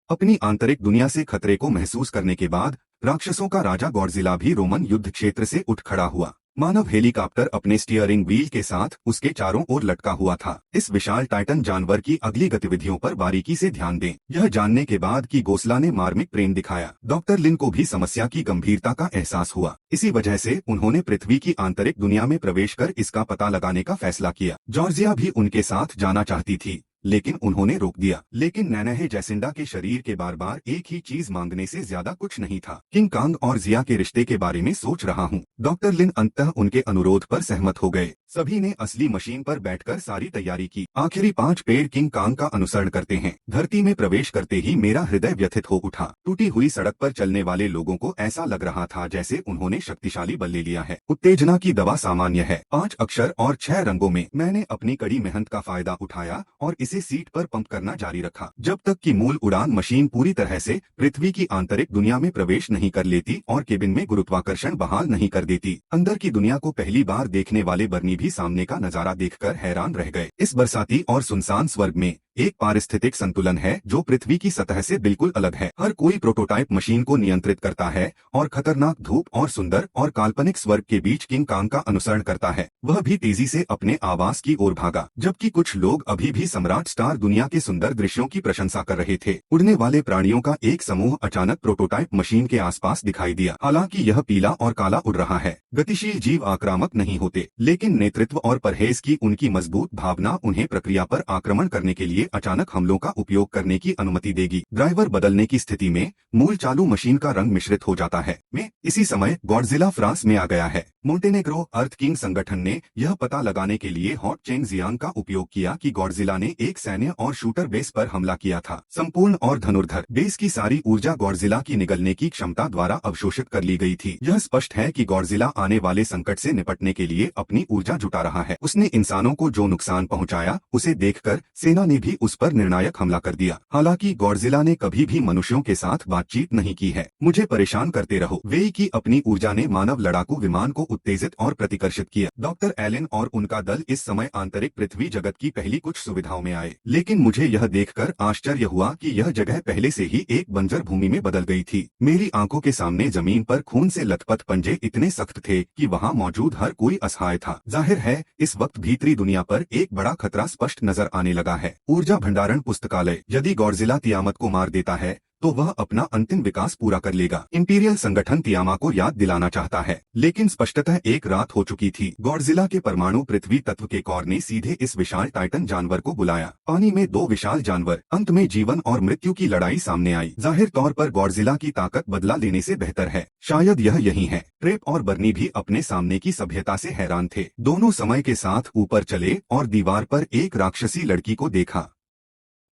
अपनी आंतरिक दुनिया से खतरे को महसूस करने के बाद राक्षसों का राजा गॉडजिला भी रोमन युद्ध क्षेत्र से उठ खड़ा हुआ। मानव हेलीकॉप्टर अपने स्टीयरिंग व्हील के साथ उसके चारों ओर लटका हुआ था। इस विशाल टाइटन जानवर की अगली गतिविधियों पर बारीकी से ध्यान दें। यह जानने के बाद कि गोसला ने मार्मिक प्रेम दिखाया, डॉक्टर लिन को भी समस्या की गंभीरता का एहसास हुआ। इसी वजह से उन्होंने पृथ्वी की आंतरिक दुनिया में प्रवेश कर इसका पता लगाने का फैसला किया। जॉर्जिया भी उनके साथ जाना चाहती थी, लेकिन उन्होंने रोक दिया। लेकिन नैनहे जैसिंडा के शरीर के बार बार एक ही चीज मांगने से ज्यादा कुछ नहीं था। किंग कांग और जिया के रिश्ते के बारे में सोच रहा हूँ। डॉक्टर लिन अंततः उनके अनुरोध पर सहमत हो गए। सभी ने असली मशीन पर बैठकर सारी तैयारी की। आखिरी 5 पेड़ किंग कांग का अनुसरण करते हैं। धरती में प्रवेश करते ही मेरा हृदय व्यथित हो उठा। टूटी हुई सड़क पर चलने वाले लोगों को ऐसा लग रहा था जैसे उन्होंने शक्तिशाली बल ले लिया है। उत्तेजना की दवा सामान्य है। 5 अक्षर और 6 रंगों में मैंने अपनी कड़ी मेहनत का फायदा उठाया और इसे सीट पर पंप करना जारी रखा, जब तक कि मूल उड़ान मशीन पूरी तरह से पृथ्वी की आंतरिक दुनिया में प्रवेश नहीं कर लेती और केबिन में गुरुत्वाकर्षण बहाल नहीं कर देती। अंदर की दुनिया को पहली बार देखने वाले बर्नी भी सामने का नजारा देखकर हैरान रह गए। इस बरसाती और सुनसान स्वर्ग में एक पारिस्थितिक संतुलन है जो पृथ्वी की सतह से बिल्कुल अलग है। हर कोई प्रोटोटाइप मशीन को नियंत्रित करता है और खतरनाक धूप और सुंदर और काल्पनिक स्वर्ग के बीच किंग कांग का अनुसरण करता है। वह भी तेजी से अपने आवास की ओर भागा, जबकि कुछ लोग अभी भी सम्राट स्टार दुनिया के सुंदर दृश्यों की प्रशंसा कर रहे थे। उड़ने वाले प्राणियों का एक समूह अचानक प्रोटोटाइप मशीन के आसपास दिखाई दिया। हालांकि यह पीला और काला उड़ रहा है। गतिशील जीव आक्रामक नहीं होते, लेकिन नेतृत्व और परहेज की उनकी मजबूत भावना उन्हें प्रक्रिया पर आक्रमण करने के लिए अचानक हमलों का उपयोग करने की अनुमति देगी। ड्राइवर बदलने की स्थिति में मूल चालू मशीन का रंग मिश्रित हो जाता है। में इसी समय गॉडजिला फ्रांस में आ गया है। मोंटेनेग्रो अर्थ किंग संगठन ने यह पता लगाने के लिए हॉट चेंग जियांग का उपयोग किया कि गॉडजिला ने एक सैन्य और शूटर बेस पर हमला किया था। संपूर्ण और धनुर्धर बेस की सारी ऊर्जा गॉडजिला की निगलने की क्षमता द्वारा अवशोषित कर ली गई थी। यह स्पष्ट है कि गॉडजिला आने वाले संकट से निपटने के लिए अपनी ऊर्जा जुटा रहा है। उसने इंसानों को जो नुकसान पहुंचाया उसे देखकर सेना ने भी उस पर निर्णायक हमला कर दिया। हालांकि गॉडजिला ने कभी भी मनुष्यों के साथ बातचीत नहीं की है। मुझे परेशान करते रहो। वेई की अपनी ऊर्जा ने मानव लड़ाकू विमान को उत्तेजित और प्रतिकर्षित किया। डॉक्टर एलन और उनका दल इस समय आंतरिक पृथ्वी जगत की पहली कुछ सुविधाओं में आए, लेकिन मुझे यह देखकर आश्चर्य हुआ कि यह जगह पहले से ही एक बंजर भूमि में बदल गई थी। मेरी आंखों के सामने जमीन पर खून से लथपथ पंजे इतने सख्त थे कि वहाँ मौजूद हर कोई असहाय था। जाहिर है इस वक्त भीतरी दुनिया पर एक बड़ा खतरा स्पष्ट नजर आने लगा है। ऊर्जा भंडारण पुस्तकालय। यदि गॉडजिला तियामत को मार देता है तो वह अपना अंतिम विकास पूरा कर लेगा। इंपीरियल संगठन तियामा को याद दिलाना चाहता है, लेकिन स्पष्टतः एक रात हो चुकी थी। गॉडजिला के परमाणु पृथ्वी तत्व के कौर ने सीधे इस विशाल टाइटन जानवर को बुलाया। पानी में 2 विशाल जानवर। अंत में जीवन और मृत्यु की लड़ाई सामने आई। जाहिर तौर पर गॉडजिला की ताकत बदला लेने से बेहतर है। शायद यह यही है। ट्रेप और बर्नी भी अपने सामने की सभ्यता से हैरान थे। दोनों समय के साथ ऊपर चले और दीवार पर एक राक्षसी लड़की को देखा।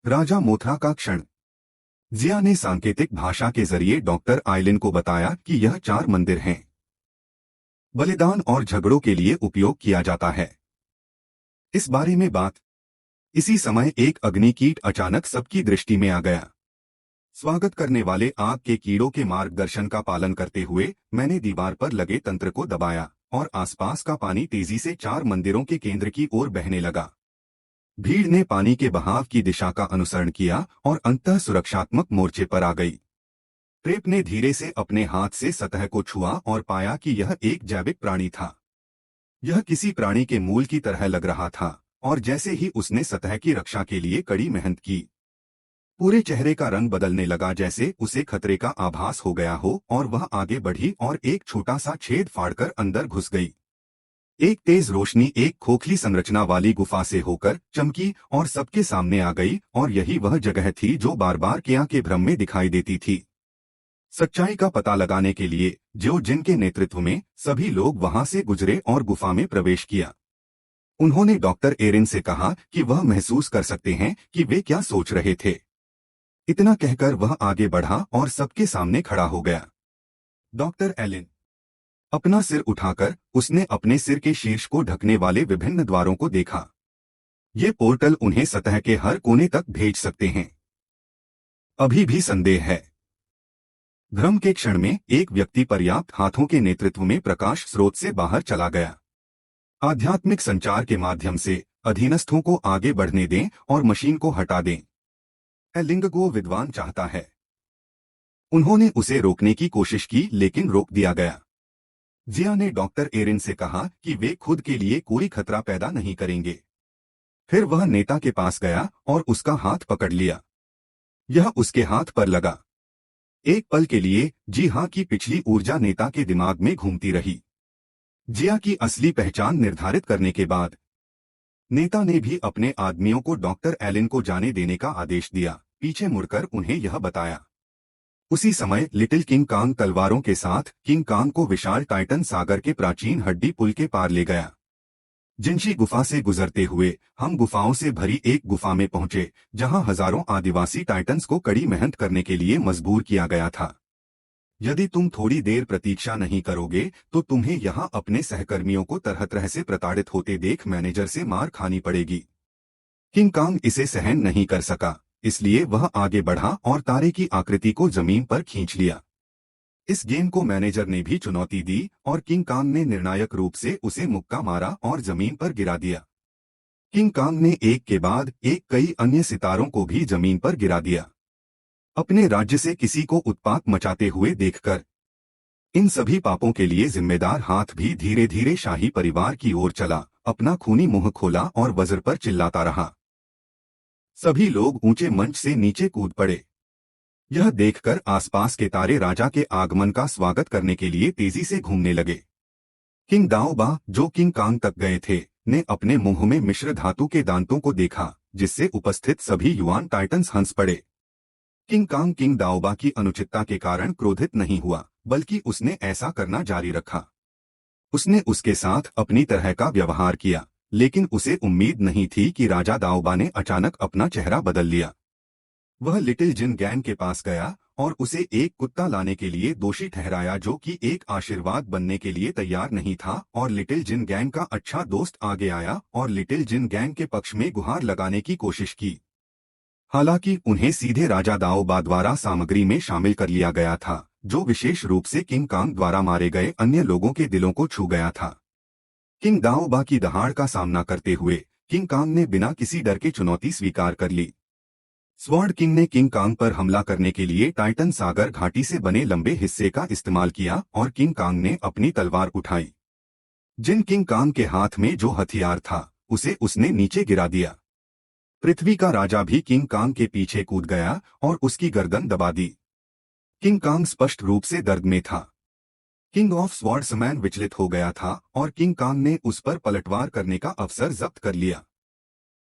राजा मोथरा का क्षण। जिया ने सांकेतिक भाषा के जरिए डॉक्टर आइलिन को बताया कि यह 4 मंदिर हैं। बलिदान और झगड़ों के लिए उपयोग किया जाता है। इस बारे में बात। इसी समय एक अग्निकीट अचानक सबकी दृष्टि में आ गया। स्वागत करने वाले आग के कीड़ों के मार्गदर्शन का पालन करते हुए मैंने दीवार पर लगे तंत्र को दबाया और आसपास का पानी तेजी से 4 मंदिरों के केंद्र की ओर बहने लगा। भीड़ ने पानी के बहाव की दिशा का अनुसरण किया और अंततः सुरक्षात्मक मोर्चे पर आ गई। ट्रेप ने धीरे से अपने हाथ से सतह को छुआ और पाया कि यह एक जैविक प्राणी था। यह किसी प्राणी के मूल की तरह लग रहा था और जैसे ही उसने सतह की रक्षा के लिए कड़ी मेहनत की, पूरे चेहरे का रंग बदलने लगा, जैसे उसे खतरे का आभास हो गया हो और वह आगे बढ़ी और एक छोटा सा छेद फाड़कर अंदर घुस गई। एक तेज रोशनी एक खोखली संरचना वाली गुफा से होकर चमकी और सबके सामने आ गई, और यही वह जगह थी जो बार बार किया के भ्रम में दिखाई देती थी। सच्चाई का पता लगाने के लिए जो जिनके नेतृत्व में सभी लोग वहां से गुजरे और गुफा में प्रवेश किया। उन्होंने डॉक्टर एरिन से कहा कि वह महसूस कर सकते हैं कि वे क्या सोच रहे थे। इतना कहकर वह आगे बढ़ा और सबके सामने खड़ा हो गया। Doctor Elin. अपना सिर उठाकर उसने अपने सिर के शीर्ष को ढकने वाले विभिन्न द्वारों को देखा। ये पोर्टल उन्हें सतह के हर कोने तक भेज सकते हैं। अभी भी संदेह है। भ्रम के क्षण में एक व्यक्ति पर्याप्त हाथों के नेतृत्व में प्रकाश स्रोत से बाहर चला गया। आध्यात्मिक संचार के माध्यम से अधीनस्थों को आगे बढ़ने दें और मशीन को हटा दें। लिंग को विद्वान चाहता है। उन्होंने उसे रोकने की कोशिश की लेकिन रोक दिया गया। जिया ने डॉक्टर एरिन से कहा कि वे खुद के लिए कोई खतरा पैदा नहीं करेंगे। फिर वह नेता के पास गया और उसका हाथ पकड़ लिया। यह उसके हाथ पर लगा। एक पल के लिए जिया की पिछली ऊर्जा नेता के दिमाग में घूमती रही। जिया की असली पहचान निर्धारित करने के बाद नेता ने भी अपने आदमियों को डॉक्टर एलिन को जाने देने का आदेश दिया। पीछे मुड़कर उन्हें यह बताया। उसी समय लिटिल किंग कांग तलवारों के साथ किंग कांग को विशाल टाइटन सागर के प्राचीन हड्डी पुल के पार ले गया। जिंशी गुफा से गुजरते हुए हम गुफाओं से भरी एक गुफा में पहुंचे, जहां हजारों आदिवासी टाइटन्स को कड़ी मेहनत करने के लिए मजबूर किया गया था। यदि तुम थोड़ी देर प्रतीक्षा नहीं करोगे तो तुम्हें यहां अपने सहकर्मियों को तरह तरह से प्रताड़ित होते देख मैनेजर से मार खानी पड़ेगी। किंग कांग इसे सहन नहीं कर सका, इसलिए वह आगे बढ़ा और तारे की आकृति को जमीन पर खींच लिया। इस गेम को मैनेजर ने भी चुनौती दी और किंग कांग ने निर्णायक रूप से उसे मुक्का मारा और जमीन पर गिरा दिया। किंग कांग ने एक के बाद एक कई अन्य सितारों को भी जमीन पर गिरा दिया। अपने राज्य से किसी को उत्पात मचाते हुए देखकर इन सभी पापों के लिए जिम्मेदार हाथ भी धीरे धीरे शाही परिवार की ओर चला, अपना खूनी मुंह खोला और वज्र पर चिल्लाता रहा। सभी लोग ऊंचे मंच से नीचे कूद पड़े। यह देखकर आसपास के तारे राजा के आगमन का स्वागत करने के लिए तेजी से घूमने लगे। किंग दाओबा, जो किंग कांग तक गए थे, ने अपने मुंह में मिश्र धातु के दांतों को देखा, जिससे उपस्थित सभी युवान टाइटन्स हंस पड़े। किंग कांग किंग दाओबा की अनुचितता के कारण क्रोधित नहीं हुआ, बल्कि उसने ऐसा करना जारी रखा। उसने उसके साथ अपनी तरह का व्यवहार किया, लेकिन उसे उम्मीद नहीं थी कि राजा दाओबा ने अचानक अपना चेहरा बदल लिया। वह लिटिल जिन गैंग के पास गया और उसे एक कुत्ता लाने के लिए दोषी ठहराया, जो कि एक आशीर्वाद बनने के लिए तैयार नहीं था, और लिटिल जिन गैंग का अच्छा दोस्त आगे आया और लिटिल जिन गैंग के पक्ष में गुहार लगाने की कोशिश की। हालांकि उन्हें सीधे राजा दाओबा द्वारा सामग्री में शामिल कर लिया गया था, जो विशेष रूप से किंग कांग द्वारा मारे गए अन्य लोगों के दिलों को छू गया था। किंग दाओबा की दहाड़ का सामना करते हुए किंग कांग ने बिना किसी डर के चुनौती स्वीकार कर ली। स्वॉर्ड किंग ने किंग कांग पर हमला करने के लिए टाइटन सागर घाटी से बने लंबे हिस्से का इस्तेमाल किया और किंग कांग ने अपनी तलवार उठाई। जिन किंग कांग के हाथ में जो हथियार था, उसे उसने नीचे गिरा दिया। पृथ्वी का राजा भी किंग कांग के पीछे कूद गया और उसकी गर्दन दबा दी। किंग कांग स्पष्ट रूप से दर्द में था। किंग ऑफ स्वॉर्ड्समैन विचलित हो गया था और किंग कांग ने उस पर पलटवार करने का अवसर जब्त कर लिया।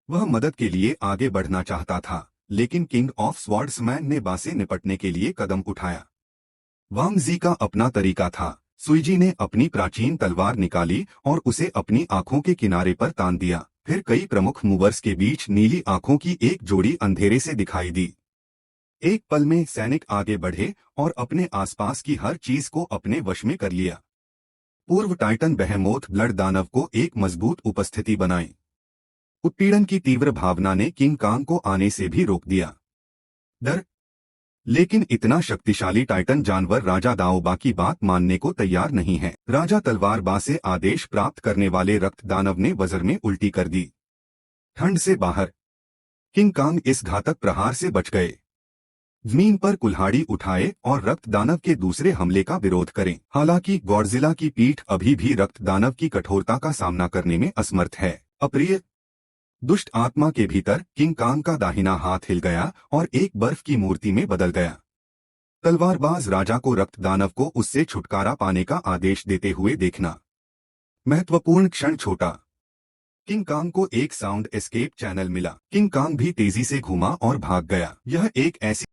वह मदद के लिए आगे बढ़ना चाहता था, लेकिन किंग ऑफ स्वॉर्ड्समैन ने बा से निपटने के लिए कदम उठाया। वांग जी का अपना तरीका था। सुईजी ने अपनी प्राचीन तलवार निकाली और उसे अपनी आंखों के किनारे पर तान दिया। फिर कई प्रमुख मूवर्स के बीच नीली आंखों की एक जोड़ी अंधेरे से दिखाई दी। एक पल में सैनिक आगे बढ़े और अपने आसपास की हर चीज को अपने वश में कर लिया। पूर्व टाइटन बेहेमोथ ब्लड दानव को एक मजबूत उपस्थिति बनाई। उत्पीड़न की तीव्र भावना ने किंग कांग को आने से भी रोक दिया। डर, लेकिन इतना शक्तिशाली टाइटन जानवर राजा दाओबा की बात मानने को तैयार नहीं है। राजा तलवारबाज से आदेश प्राप्त करने वाले रक्त दानव ने वज्र में उल्टी कर दी। ठंड से बाहर किंग कांग इस घातक प्रहार से बच गए। जमीन पर कुल्हाड़ी उठाए और रक्त दानव के दूसरे हमले का विरोध करें। हालांकि गॉडजिला की पीठ अभी भी रक्त दानव की कठोरता का सामना करने में असमर्थ है। अप्रिय दुष्ट आत्मा के भीतर किंग कांग का दाहिना हाथ हिल गया और एक बर्फ की मूर्ति में बदल गया। तलवारबाज राजा को रक्त दानव को उससे छुटकारा पाने का आदेश देते हुए देखना। महत्वपूर्ण क्षण छोटा। किंग कांग को एक साउंड एस्केप चैनल मिला। किंग कांग भी तेजी से घूमा और भाग गया। यह एक ऐसी